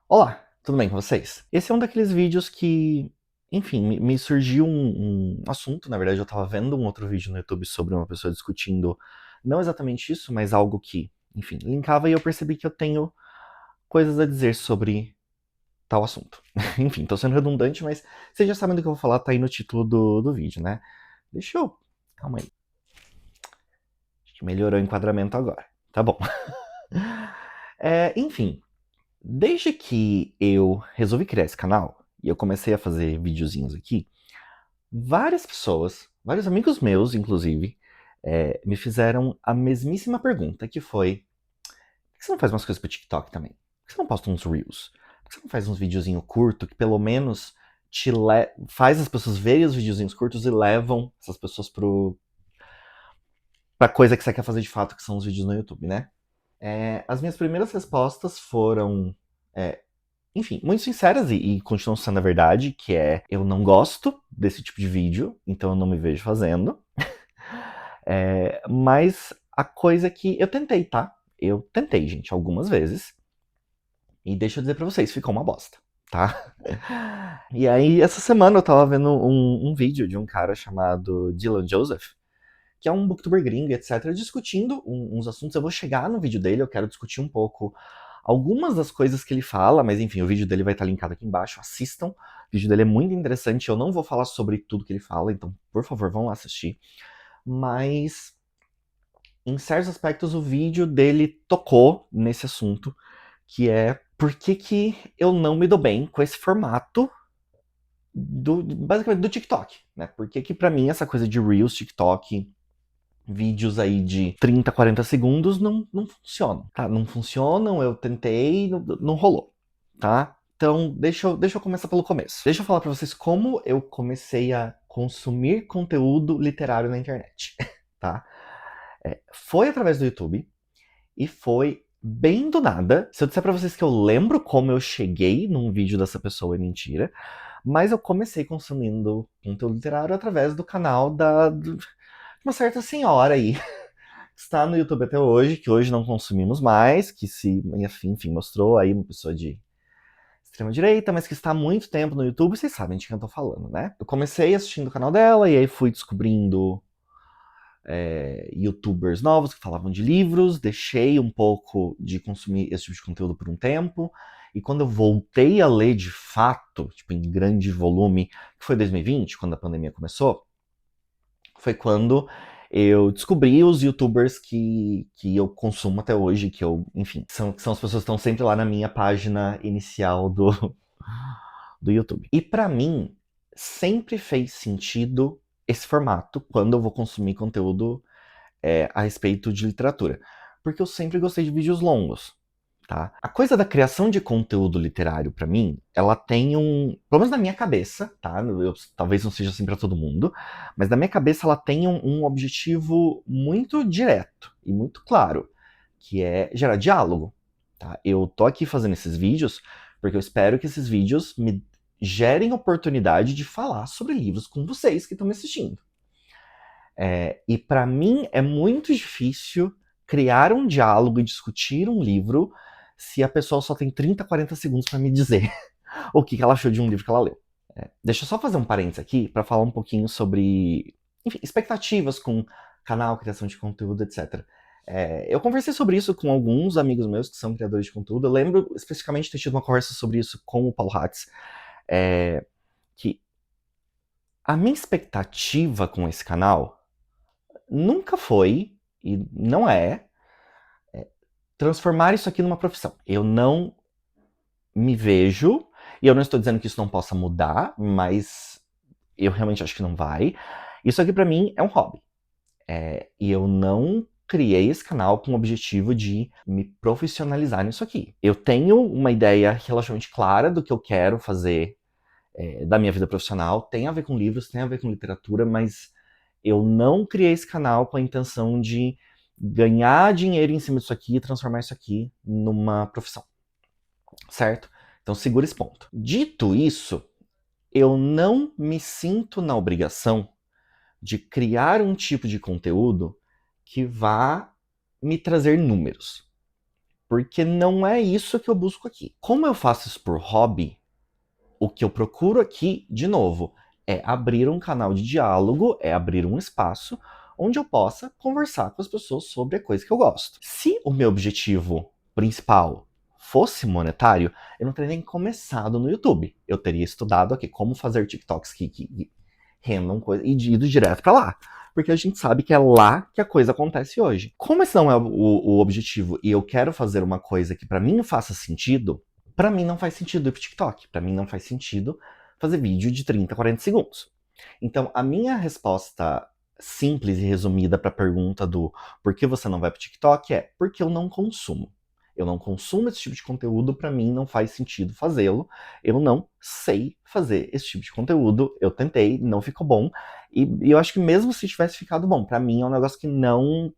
Olá, tudo bem com vocês? Esse é um daqueles vídeos que, enfim, me surgiu um assunto. Na verdade, eu tava vendo um outro vídeo no YouTube sobre uma pessoa discutindo não exatamente isso, mas algo que, enfim, linkava e eu percebi que eu tenho coisas a dizer sobre tal assunto. Enfim, tô sendo redundante, mas vocês já sabem do que eu vou falar, tá aí no título do vídeo, né? Deixa eu. Calma aí. Acho que melhorou o enquadramento agora. Tá bom. Enfim, desde que eu resolvi criar esse canal e eu comecei a fazer videozinhos aqui, várias pessoas, vários amigos meus, inclusive, me fizeram a mesmíssima pergunta, que foi: por que você não faz umas coisas pro TikTok também? Por que você não posta uns Reels? Por que você não faz uns videozinhos curtos que pelo menos faz as pessoas verem os videozinhos curtos e levam essas pessoas pra coisa que você quer fazer de fato, que são os vídeos no YouTube, né? As minhas primeiras respostas foram, é, enfim, muito sinceras e continuam sendo a verdade, que é: eu não gosto desse tipo de vídeo, então eu não me vejo fazendo. Mas a coisa que eu tentei, tá? Eu tentei, gente, algumas vezes. E deixa eu dizer pra vocês, ficou uma bosta, tá? E aí, essa semana eu tava vendo um vídeo de um cara chamado Dylan Joseph, que é um booktuber gringo, etc., discutindo uns assuntos. Eu vou chegar no vídeo dele, eu quero discutir um pouco algumas das coisas que ele fala, mas enfim, o vídeo dele vai estar linkado aqui embaixo, assistam. O vídeo dele é muito interessante, eu não vou falar sobre tudo que ele fala, então, por favor, vão lá assistir. Mas, em certos aspectos, o vídeo dele tocou nesse assunto, que é: por que eu não me dou bem com esse formato basicamente do TikTok, né? Por que pra mim essa coisa de Reels, TikTok, vídeos aí de 30, 40 segundos não funcionam, tá? Não funcionam, eu tentei, não rolou, tá? Então, deixa eu começar pelo começo. Deixa eu falar pra vocês como eu comecei a consumir conteúdo literário na internet, tá? Foi através do YouTube e foi bem do nada. Se eu disser pra vocês que eu lembro como eu cheguei num vídeo dessa pessoa, é mentira. Mas eu comecei consumindo conteúdo literário através do canal de uma certa senhora aí, que está no YouTube até hoje, que hoje não consumimos mais, que se, enfim, mostrou aí uma pessoa de extrema direita, mas que está há muito tempo no YouTube, vocês sabem de quem eu tô falando, né? Eu comecei assistindo o canal dela e aí fui descobrindo YouTubers novos que falavam de livros, deixei um pouco de consumir esse tipo de conteúdo por um tempo, e quando eu voltei a ler de fato, tipo, em grande volume, que foi 2020, quando a pandemia começou, foi quando eu descobri os youtubers que eu consumo até hoje, que eu, enfim, são as pessoas que estão sempre lá na minha página inicial do YouTube. E pra mim, sempre fez sentido esse formato quando eu vou consumir conteúdo a respeito de literatura. Porque eu sempre gostei de vídeos longos, tá? A coisa da criação de conteúdo literário, pra mim, ela tem pelo menos na minha cabeça, tá? Talvez não seja assim pra todo mundo, mas na minha cabeça ela tem um objetivo muito direto e muito claro, que é gerar diálogo, tá? Eu tô aqui fazendo esses vídeos porque eu espero que esses vídeos me gerem oportunidade de falar sobre livros com vocês que estão me assistindo. E para mim é muito difícil criar um diálogo e discutir um livro se a pessoa só tem 30, 40 segundos para me dizer o que ela achou de um livro que ela leu. Deixa eu só fazer um parênteses aqui para falar um pouquinho sobre, enfim, expectativas com canal, criação de conteúdo, etc. Eu conversei sobre isso com alguns amigos meus que são criadores de conteúdo. Eu lembro especificamente de ter tido uma conversa sobre isso com o Paulo Hatz, que a minha expectativa com esse canal nunca foi, e não transformar isso aqui numa profissão. Eu não me vejo, e eu não estou dizendo que isso não possa mudar, mas eu realmente acho que não vai. Isso aqui pra mim é um hobby. E eu não criei esse canal com o objetivo de me profissionalizar nisso aqui. Eu tenho uma ideia relativamente clara do que eu quero fazer da minha vida profissional. Tem a ver com livros, tem a ver com literatura, mas eu não criei esse canal com a intenção de ganhar dinheiro em cima disso aqui e transformar isso aqui numa profissão, certo? Então segura esse ponto. Dito isso, eu não me sinto na obrigação de criar um tipo de conteúdo que vá me trazer números. porque não é isso que eu busco aqui. Como eu faço isso por hobby, o que eu procuro aqui, de novo, é abrir um canal de diálogo, é abrir um espaço onde eu possa conversar com as pessoas sobre a coisa que eu gosto. Se o meu objetivo principal fosse monetário, eu não teria nem começado no YouTube. Eu teria estudado aqui como fazer TikToks que rendam coisa e ido direto pra lá. Porque a gente sabe que é lá que a coisa acontece hoje. Como esse não é o objetivo e eu quero fazer uma coisa que pra mim faça sentido, pra mim não faz sentido ir pro TikTok. Pra mim não faz sentido fazer vídeo de 30, 40 segundos. Então, a minha resposta simples e resumida pra pergunta do por que você não vai pro TikTok é porque eu não consumo. Eu não consumo esse tipo de conteúdo, pra mim não faz sentido fazê-lo. Eu não sei fazer esse tipo de conteúdo. Eu tentei, não ficou bom. E eu acho que mesmo se tivesse ficado bom, pra mim é um negócio que não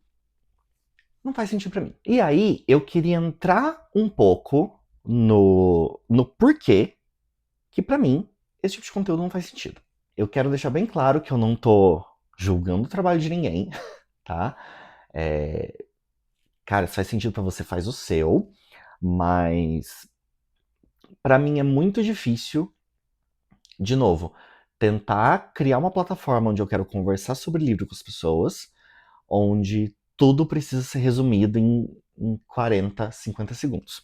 faz sentido pra mim. E aí, eu queria entrar um pouco no porquê que pra mim esse tipo de conteúdo não faz sentido. Eu quero deixar bem claro que eu não tô julgando o trabalho de ninguém, tá? Cara, se faz sentido pra você, faz o seu, mas pra mim é muito difícil, de novo, tentar criar uma plataforma onde eu quero conversar sobre livro com as pessoas, onde tudo precisa ser resumido em 40, 50 segundos.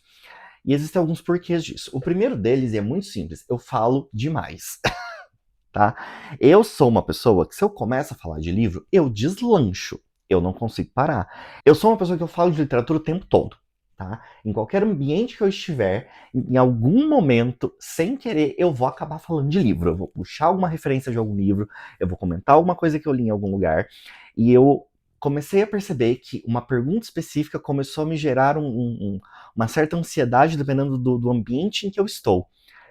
E existem alguns porquês disso. O primeiro deles, e é muito simples, eu falo demais. Tá? Eu sou uma pessoa que, se eu começo a falar de livro, eu deslancho. Eu não consigo parar. Eu sou uma pessoa que eu falo de literatura o tempo todo. Tá? Em qualquer ambiente que eu estiver, em algum momento, sem querer, eu vou acabar falando de livro. Eu vou puxar alguma referência de algum livro, eu vou comentar alguma coisa que eu li em algum lugar. E eu comecei a perceber que uma pergunta específica começou a me gerar uma certa ansiedade, dependendo do ambiente em que eu estou.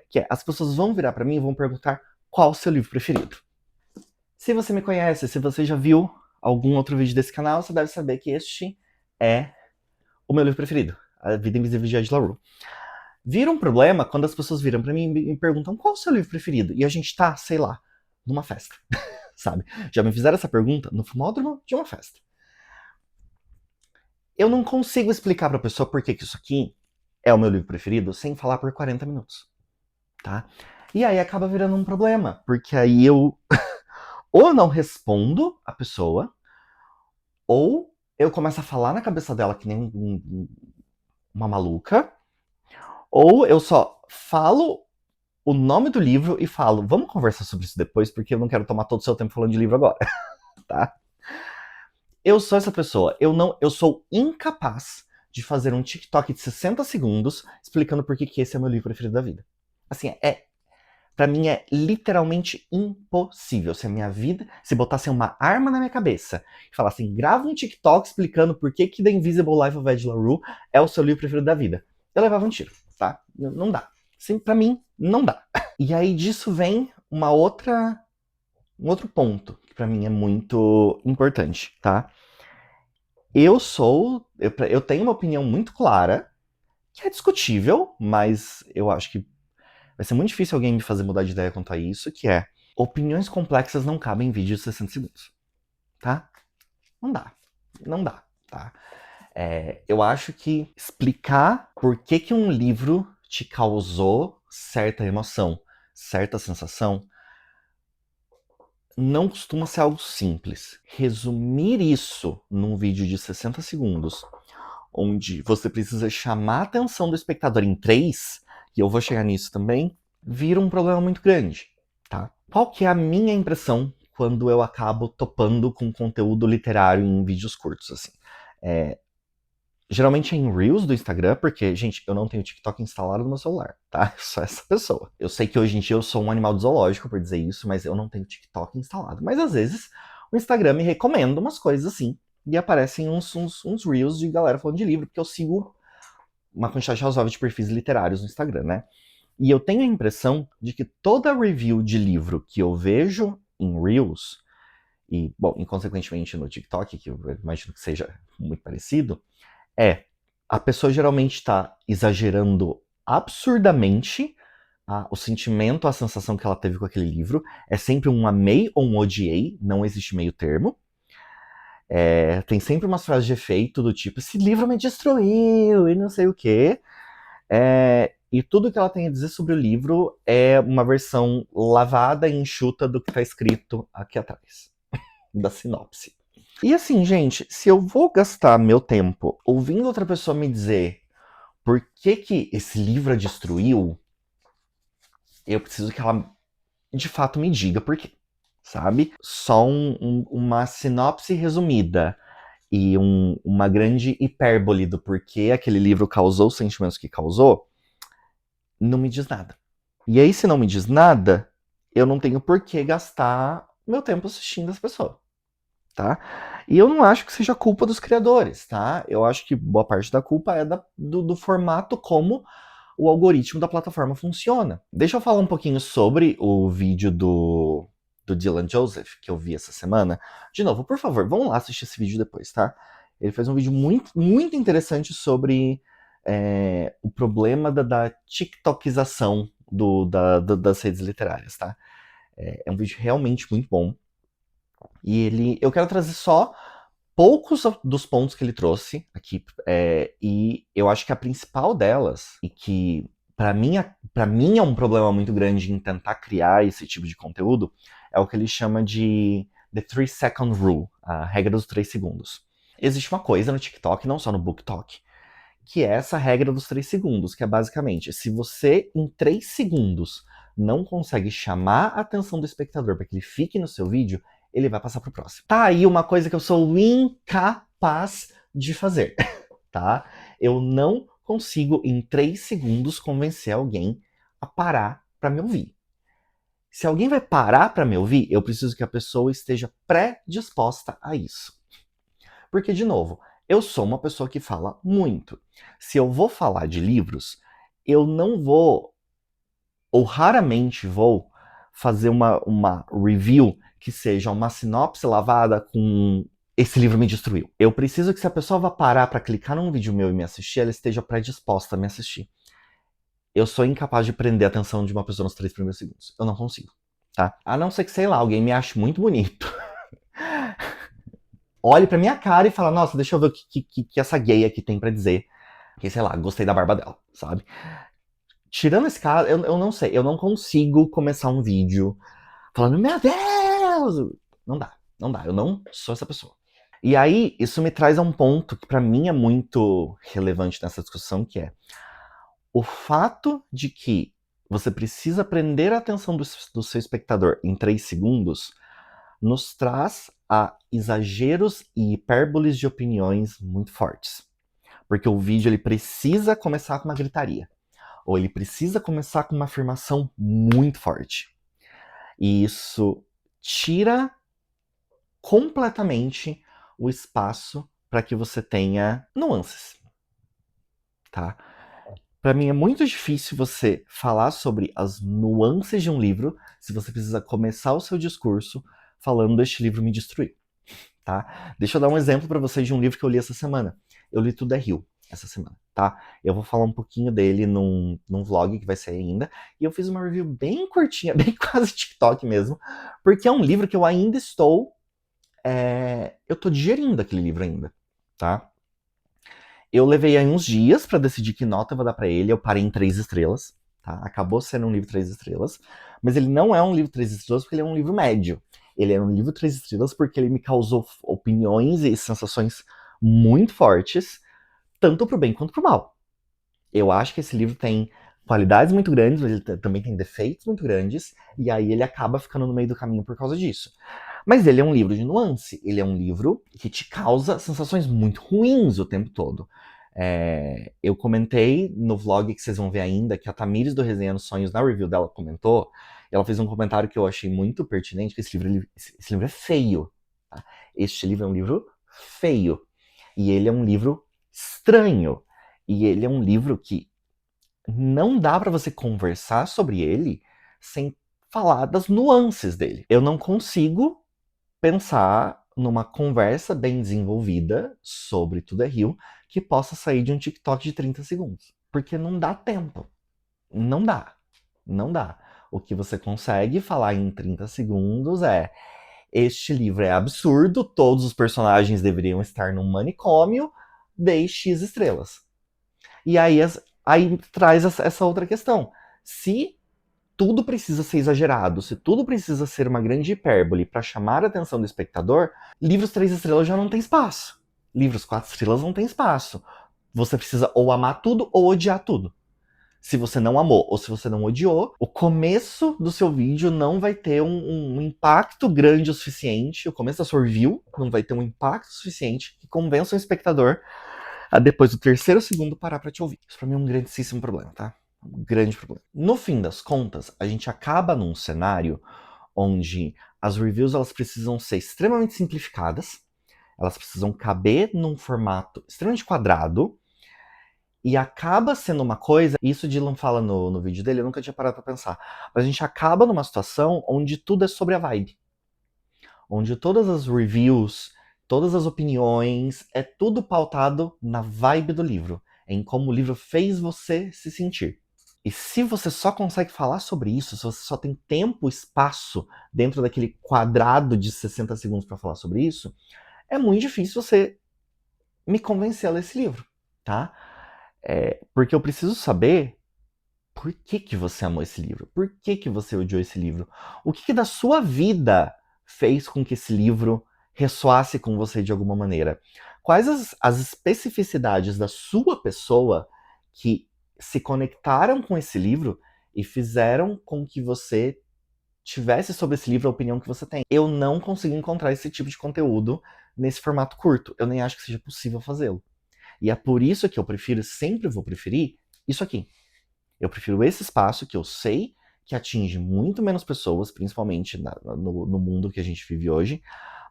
Que é, as pessoas vão virar para mim e vão perguntar: qual o seu livro preferido? Se você me conhece, se você já viu algum outro vídeo desse canal, você deve saber que este é o meu livro preferido, A Vida Invisível de Angela Rue. Vira um problema quando as pessoas viram pra mim e me perguntam qual o seu livro preferido, e a gente tá, sei lá, numa festa, sabe? Já me fizeram essa pergunta no fumódromo de uma festa. Eu não consigo explicar pra pessoa por que isso aqui é o meu livro preferido sem falar por 40 minutos, tá? E aí acaba virando um problema, porque aí eu ou eu não respondo a pessoa, ou eu começo a falar na cabeça dela que nem uma maluca, ou eu só falo o nome do livro e falo, vamos conversar sobre isso depois, porque eu não quero tomar todo o seu tempo falando de livro agora, tá? Eu sou essa pessoa, eu sou incapaz de fazer um TikTok de 60 segundos explicando por que esse é o meu livro preferido da vida. Assim, pra mim é literalmente impossível. Se a minha vida, se botassem uma arma na minha cabeça e falassem, grava um TikTok explicando por que The Invisible Life of Angela Rue é o seu livro preferido da vida, eu levava um tiro, tá? Não dá. Sim, pra mim, não dá. E aí disso vem um outro ponto que pra mim é muito importante, tá? Eu tenho uma opinião muito clara, que é discutível, mas eu acho que vai ser muito difícil alguém me fazer mudar de ideia quanto a isso, que é: opiniões complexas não cabem em vídeo de 60 segundos. Tá? Não dá. Não dá, tá? Eu acho que explicar por que um livro te causou certa emoção, certa sensação, não costuma ser algo simples. Resumir isso num vídeo de 60 segundos, onde você precisa chamar a atenção do espectador em 3, e eu vou chegar nisso também, vira um problema muito grande, tá? Qual que é a minha impressão quando eu acabo topando com conteúdo literário em vídeos curtos, assim? Geralmente é em Reels do Instagram, porque, gente, eu não tenho TikTok instalado no meu celular, tá? Eu sou essa pessoa. Eu sei que hoje em dia eu sou um animal do zoológico por dizer isso, mas eu não tenho TikTok instalado. Mas às vezes o Instagram me recomenda umas coisas assim, e aparecem uns Reels de galera falando de livro, porque eu sigo uma quantidade razoável de perfis literários no Instagram, né? E eu tenho a impressão de que toda review de livro que eu vejo em Reels, e, bom, inconsequentemente no TikTok, que eu imagino que seja muito parecido, a pessoa geralmente está exagerando absurdamente o sentimento, a sensação que ela teve com aquele livro. É sempre um amei ou um odiei, não existe meio termo. Tem sempre umas frases de efeito do tipo, esse livro me destruiu e não sei o quê. E tudo que ela tem a dizer sobre o livro é uma versão lavada e enxuta do que está escrito aqui atrás, da sinopse. E assim, gente, se eu vou gastar meu tempo ouvindo outra pessoa me dizer por que esse livro a destruiu, eu preciso que ela de fato me diga por quê, sabe? Só uma sinopse resumida e uma grande hipérbole do porquê aquele livro causou os sentimentos que causou, não me diz nada. E aí, se não me diz nada, eu não tenho por que gastar meu tempo assistindo essa pessoa, tá? E eu não acho que seja culpa dos criadores, tá? Eu acho que boa parte da culpa é do formato como o algoritmo da plataforma funciona. Deixa eu falar um pouquinho sobre o vídeo do Dylan Joseph, que eu vi essa semana. De novo, por favor, vão lá assistir esse vídeo depois, tá? Ele fez um vídeo muito, muito interessante sobre o problema da tiktokização das redes literárias, tá? É um vídeo realmente muito bom. E eu quero trazer só poucos dos pontos que ele trouxe aqui, e eu acho que a principal delas, e que para mim é um problema muito grande em tentar criar esse tipo de conteúdo, é o que ele chama de The 3-Second Rule, a regra dos 3 segundos. Existe uma coisa no TikTok, não só no BookTok, que é essa regra dos 3 segundos, que é basicamente, se você em 3 segundos não consegue chamar a atenção do espectador para que ele fique no seu vídeo, ele vai passar pro próximo. Tá aí uma coisa que eu sou incapaz de fazer, tá? Eu não consigo em 3 segundos convencer alguém a parar para me ouvir. Se alguém vai parar para me ouvir, eu preciso que a pessoa esteja predisposta a isso. Porque, de novo, eu sou uma pessoa que fala muito. Se eu vou falar de livros, eu não vou, ou raramente vou, fazer uma review que seja uma sinopse lavada com esse livro me destruiu. Eu preciso que se a pessoa vá parar para clicar num vídeo meu e me assistir, ela esteja predisposta a me assistir. Eu sou incapaz de prender a atenção de uma pessoa nos 3 primeiros segundos. Eu não consigo, tá? A não ser que, sei lá, alguém me ache muito bonito. Olhe pra minha cara e fala, nossa, deixa eu ver o que essa gay aqui tem pra dizer. Que, sei lá, gostei da barba dela, sabe? Tirando esse caso, eu não sei, eu não consigo começar um vídeo falando, meu Deus! Não dá, não dá, eu não sou essa pessoa. E aí, isso me traz a um ponto que pra mim é muito relevante nessa discussão, que é o fato de que você precisa prender a atenção do seu espectador em 3 segundos nos traz a exageros e hipérboles de opiniões muito fortes. Porque o vídeo ele precisa começar com uma gritaria. Ou ele precisa começar com uma afirmação muito forte. E isso tira completamente o espaço para que você tenha nuances, tá? Para mim é muito difícil você falar sobre as nuances de um livro se você precisa começar o seu discurso falando este livro me destruiu, tá? Deixa eu dar um exemplo para vocês de um livro que eu li essa semana. Eu li Tudo é Rio essa semana, tá? Eu vou falar um pouquinho dele num vlog que vai sair ainda. E eu fiz uma review bem curtinha, bem quase TikTok mesmo, porque é um livro que eu ainda estou... eu tô digerindo aquele livro ainda, tá? Eu levei aí uns dias para decidir que nota eu vou dar para ele. Eu parei em 3 estrelas, tá? Acabou sendo um livro 3 estrelas. Mas ele não é um livro 3 estrelas porque ele é um livro médio. Ele é um livro 3 estrelas porque ele me causou opiniões e sensações muito fortes, tanto pro bem quanto pro mal. Eu acho que esse livro tem qualidades muito grandes, mas ele também tem defeitos muito grandes, e aí ele acaba ficando no meio do caminho por causa disso. Mas ele é um livro de nuance, ele é um livro que te causa sensações muito ruins o tempo todo. Eu comentei no vlog que vocês vão ver ainda, que a Tamires do Resenha nos Sonhos, na review dela, comentou, ela fez um comentário que eu achei muito pertinente, que esse livro é feio. Tá? Este livro é um livro feio. E ele é um livro estranho. E ele é um livro que não dá para você conversar sobre ele sem falar das nuances dele. Eu não consigo pensar numa conversa bem desenvolvida sobre Tudo é Rio que possa sair de um TikTok de 30 segundos. Porque não dá tempo. Não dá. Não dá. O que você consegue falar em 30 segundos é: este livro é absurdo, todos os personagens deveriam estar num manicômio, dei X estrelas. E aí traz essa outra questão. Se tudo precisa ser exagerado, se tudo precisa ser uma grande hipérbole para chamar a atenção do espectador, livros 3 estrelas já não tem espaço. Livros 4 estrelas não tem espaço. Você precisa ou amar tudo ou odiar tudo. Se você não amou ou se você não odiou, o começo do seu vídeo não vai ter um impacto grande o suficiente, o começo da sua review não vai ter um impacto suficiente que convença o espectador a depois do terceiro segundo parar pra te ouvir. Isso pra mim é um grandíssimo problema, tá? Um grande problema. No fim das contas, a gente acaba num cenário onde as reviews elas precisam ser extremamente simplificadas, elas precisam caber num formato extremamente quadrado, e acaba sendo uma coisa, isso o Dylan fala no vídeo dele, eu nunca tinha parado pra pensar, mas a gente acaba numa situação onde tudo é sobre a vibe. Onde todas as reviews, todas as opiniões, é tudo pautado na vibe do livro, em como o livro fez você se sentir. E se você só consegue falar sobre isso, se você só tem tempo, espaço dentro daquele quadrado de 60 segundos para falar sobre isso, é muito difícil você me convencer a ler esse livro, tá? Porque eu preciso saber por que você amou esse livro, por que você odiou esse livro, o que da sua vida fez com que esse livro ressoasse com você de alguma maneira. Quais as especificidades da sua pessoa que se conectaram com esse livro e fizeram com que você tivesse sobre esse livro a opinião que você tem. Eu não consigo encontrar esse tipo de conteúdo nesse formato curto. Eu nem acho que seja possível fazê-lo. E é por isso que eu sempre vou preferir isso aqui. Eu prefiro esse espaço que eu sei que atinge muito menos pessoas, principalmente no mundo que a gente vive hoje,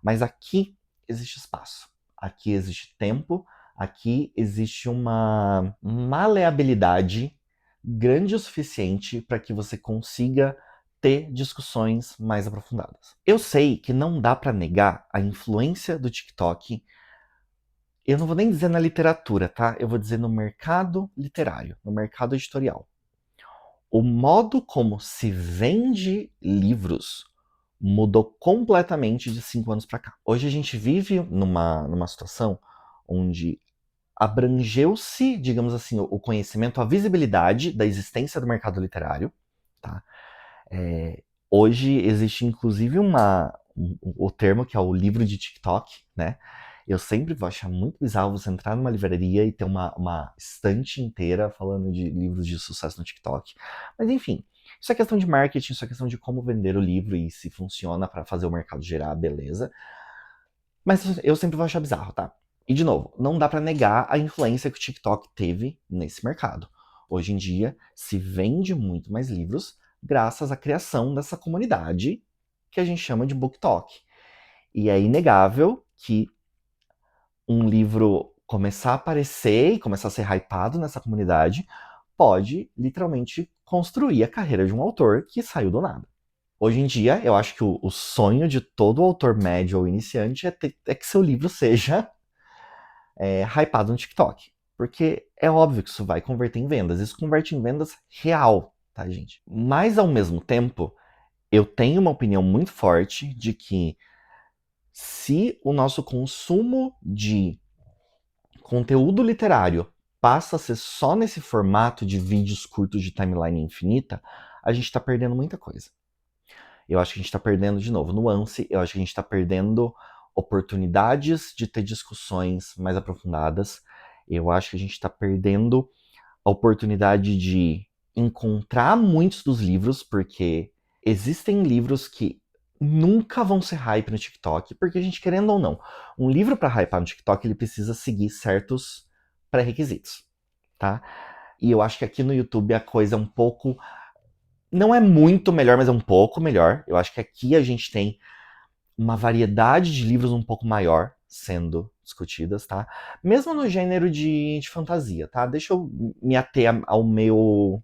mas aqui existe espaço, aqui existe tempo, aqui existe uma maleabilidade grande o suficiente para que você consiga ter discussões mais aprofundadas. Eu sei que não dá para negar a influência do TikTok. Eu não vou nem dizer na literatura, tá? Eu vou dizer no mercado literário, no mercado editorial. O modo como se vende livros mudou completamente de 5 anos para cá. Hoje a gente vive numa situação onde abrangeu-se, digamos assim, o conhecimento, a visibilidade da existência do mercado literário. Tá? Hoje existe inclusive o termo que é o livro de TikTok, né? Eu sempre vou achar muito bizarro você entrar numa livraria e ter uma estante inteira falando de livros de sucesso no TikTok. Mas enfim, isso é questão de marketing, isso é questão de como vender o livro e se funciona para fazer o mercado gerar, beleza. Mas eu sempre vou achar bizarro, tá? E de novo, não dá para negar a influência que o TikTok teve nesse mercado. Hoje em dia se vende muito mais livros graças à criação dessa comunidade que a gente chama de BookTok. E é inegável que um livro começar a aparecer e começar a ser hypado nessa comunidade pode literalmente construir a carreira de um autor que saiu do nada. Hoje em dia, eu acho que o sonho de todo autor médio ou iniciante é que seu livro seja hypado no TikTok. Porque é óbvio que isso vai converter em vendas. Isso converte em vendas real, tá, gente? Mas, ao mesmo tempo, eu tenho uma opinião muito forte de que se o nosso consumo de conteúdo literário passa a ser só nesse formato de vídeos curtos de timeline infinita, a gente está perdendo muita coisa. Eu acho que a gente está perdendo, de novo, nuance, eu acho que a gente está perdendo oportunidades de ter discussões mais aprofundadas, eu acho que a gente está perdendo a oportunidade de encontrar muitos dos livros, porque existem livros que nunca vão ser hype no TikTok, porque a gente, querendo ou não, um livro para hypar no TikTok, ele precisa seguir certos pré-requisitos, tá? E eu acho que aqui no YouTube a coisa é um pouco... Não é muito melhor, mas é um pouco melhor. Eu acho que aqui a gente tem uma variedade de livros um pouco maior sendo discutidas, tá? Mesmo no gênero de fantasia, tá? Deixa eu me ater ao meu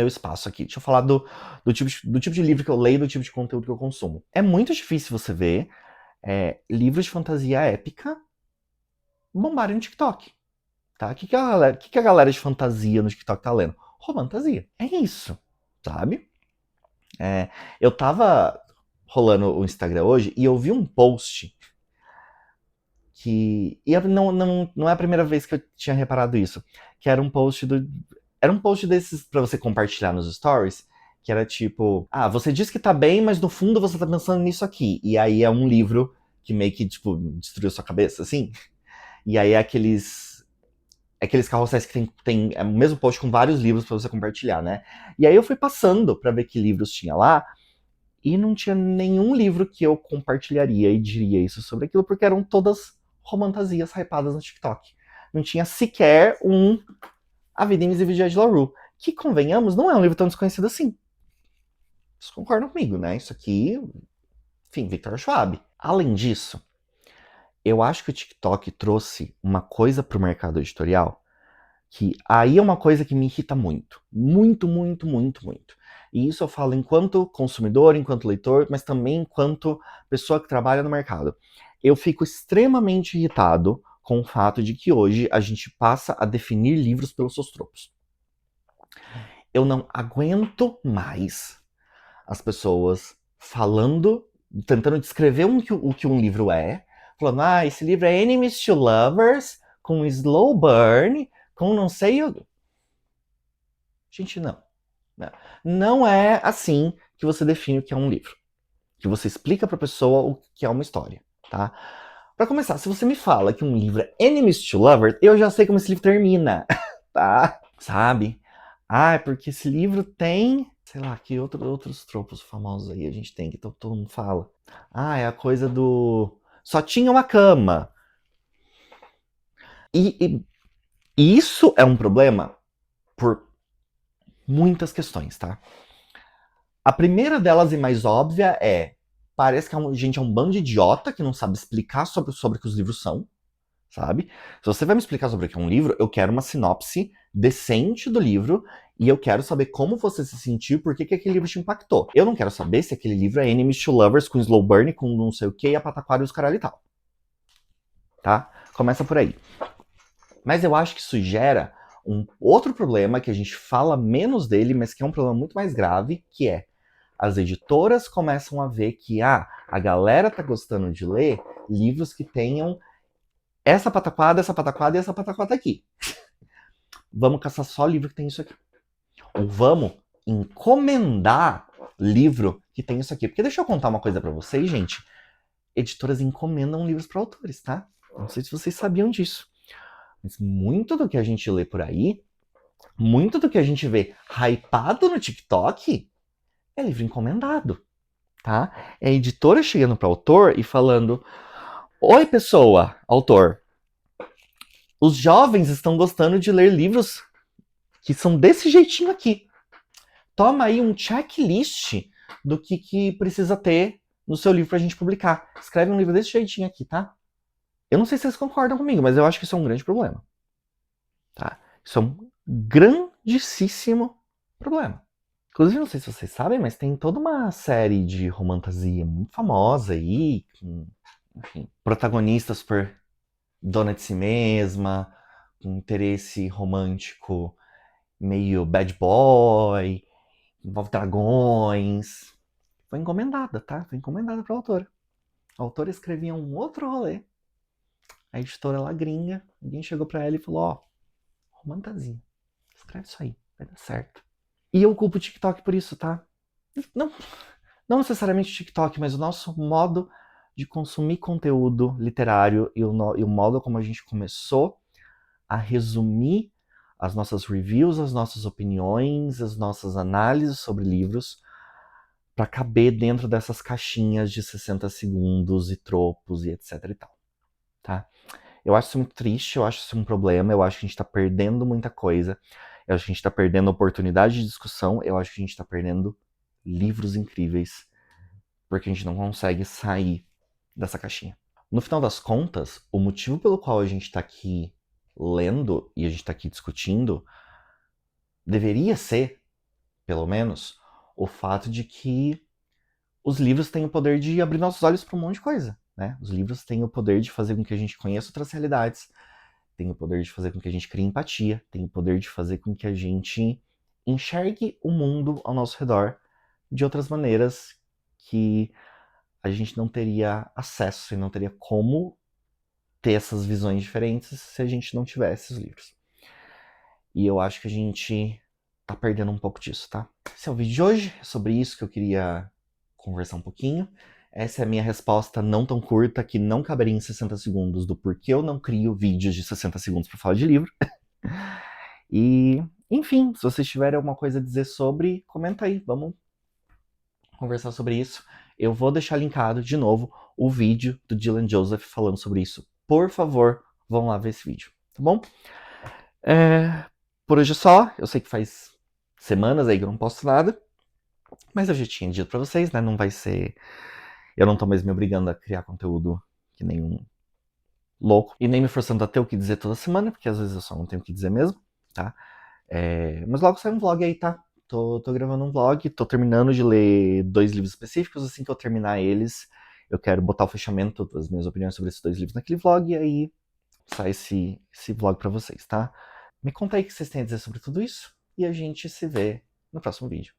espaço aqui. Deixa eu falar do tipo de livro que eu leio, do tipo de conteúdo que eu consumo. É muito difícil você ver livros de fantasia épica bombarem no TikTok. Tá? O que a galera de fantasia no TikTok tá lendo? Romantasia. É isso, sabe? Eu tava rolando o Instagram hoje e eu vi um post que... E não é a primeira vez que eu tinha reparado isso. Que era um post do... Era um post desses pra você compartilhar nos stories, que era tipo, ah, você diz que tá bem, mas no fundo você tá pensando nisso aqui. E aí é um livro que meio que, tipo, destruiu sua cabeça, assim. E aí é aqueles carrosséis que tem é o mesmo post com vários livros pra você compartilhar, né? E aí eu fui passando pra ver que livros tinha lá, e não tinha nenhum livro que eu compartilharia e diria isso sobre aquilo, porque eram todas romantasias hypadas no TikTok. Não tinha sequer um A Vida Invisível de Ed La Rue, que, convenhamos, não é um livro tão desconhecido assim. Vocês concordam comigo, né? Isso aqui, enfim, Victor Schwab. Além disso, eu acho que o TikTok trouxe uma coisa pro mercado editorial que aí é uma coisa que me irrita muito. Muito, muito, muito, muito. E isso eu falo enquanto consumidor, enquanto leitor, mas também enquanto pessoa que trabalha no mercado. Eu fico extremamente irritado com o fato de que hoje a gente passa a definir livros pelos seus tropos. Eu não aguento mais as pessoas falando, tentando descrever o que um livro é, falando, ah, esse livro é Enemies to Lovers, com slow burn, com não sei o... Gente, não. Não é assim que você define o que é um livro. Que você explica pra pessoa o que é uma história, tá? Pra começar, se você me fala que um livro é Enemies to Lovers, eu já sei como esse livro termina, tá? Sabe? Ah, é porque esse livro tem... Sei lá, que outros tropos famosos aí a gente tem, que todo mundo fala. Ah, é a coisa do... Só tinha uma cama. E isso é um problema por muitas questões, tá? A primeira delas e mais óbvia é... Parece que a gente é um bando de idiota que não sabe explicar sobre o que os livros são, sabe? Se você vai me explicar sobre o que é um livro, eu quero uma sinopse decente do livro e eu quero saber como você se sentiu e por que aquele livro te impactou. Eu não quero saber se aquele livro é Enemies to Lovers com slow burn, com não sei o que, a pataquara e os caralho e tal. Tá? Começa por aí. Mas eu acho que isso gera um outro problema que a gente fala menos dele, mas que é um problema muito mais grave, que é as editoras começam a ver que a galera tá gostando de ler livros que tenham essa pataquada e essa pataquada aqui. Vamos caçar só livro que tem isso aqui. Ou vamos encomendar livro que tem isso aqui. Porque deixa eu contar uma coisa pra vocês, gente. Editoras encomendam livros para autores, tá? Não sei se vocês sabiam disso. Mas muito do que a gente lê por aí, muito do que a gente vê hypado no TikTok, é livro encomendado, tá? É a editora chegando para o autor e falando: oi, pessoa, autor. Os jovens estão gostando de ler livros que são desse jeitinho aqui. Toma aí um checklist do que precisa ter no seu livro pra gente publicar. Escreve um livro desse jeitinho aqui, tá? Eu não sei se vocês concordam comigo, mas eu acho que isso é um grande problema. Tá? Isso é um grandíssimo problema. Inclusive, não sei se vocês sabem, mas tem toda uma série de romantasia muito famosa aí, com, enfim, protagonistas super dona de si mesma, com interesse romântico meio bad boy, envolve dragões. Foi encomendada, tá? Foi encomendada pra autora. A autora escrevia um outro rolê. A editora lá gringa, alguém chegou pra ela e falou, ó, romantasia. Escreve isso aí, vai dar certo. E eu culpo o TikTok por isso, tá? Não, não necessariamente o TikTok, mas o nosso modo de consumir conteúdo literário e o modo como a gente começou a resumir as nossas reviews, as nossas opiniões, as nossas análises sobre livros para caber dentro dessas caixinhas de 60 segundos e tropos e etc e tal, tá? Eu acho isso muito triste, eu acho isso um problema, eu acho que a gente tá perdendo muita coisa, eu acho que a gente tá perdendo oportunidade de discussão, eu acho que a gente tá perdendo livros incríveis, porque a gente não consegue sair dessa caixinha. No final das contas, o motivo pelo qual a gente tá aqui lendo e a gente tá aqui discutindo deveria ser, pelo menos, o fato de que os livros têm o poder de abrir nossos olhos para um monte de coisa, né? Os livros têm o poder de fazer com que a gente conheça outras realidades, têm o poder de fazer com que a gente crie empatia, têm o poder de fazer com que a gente enxergue o mundo ao nosso redor de outras maneiras que a gente não teria acesso e não teria como ter essas visões diferentes se a gente não tivesse os livros. E eu acho que a gente tá perdendo um pouco disso, tá? Esse é o vídeo de hoje, é sobre isso que eu queria conversar um pouquinho. Essa é a minha resposta não tão curta, que não caberia em 60 segundos, do porquê eu não crio vídeos de 60 segundos para falar de livro. E, enfim, se vocês tiverem alguma coisa a dizer sobre, comenta aí, vamos conversar sobre isso. Eu vou deixar linkado, de novo, o vídeo do Dylan Joseph falando sobre isso. Por favor, vão lá ver esse vídeo, tá bom? Por hoje é só. Eu sei que faz semanas aí que eu não posto nada, mas eu já tinha dito pra vocês, né? Não vai ser... Eu não tô mais me obrigando a criar conteúdo que nem um louco. E nem me forçando a ter o que dizer toda semana, porque às vezes eu só não tenho o que dizer mesmo, tá? Mas logo sai um vlog aí, tá? Tô gravando um vlog, tô terminando de ler 2 livros específicos. Assim que eu terminar eles, eu quero botar o fechamento das minhas opiniões sobre esses 2 livros naquele vlog, e aí sai esse vlog pra vocês, tá? Me conta aí o que vocês têm a dizer sobre tudo isso, e a gente se vê no próximo vídeo.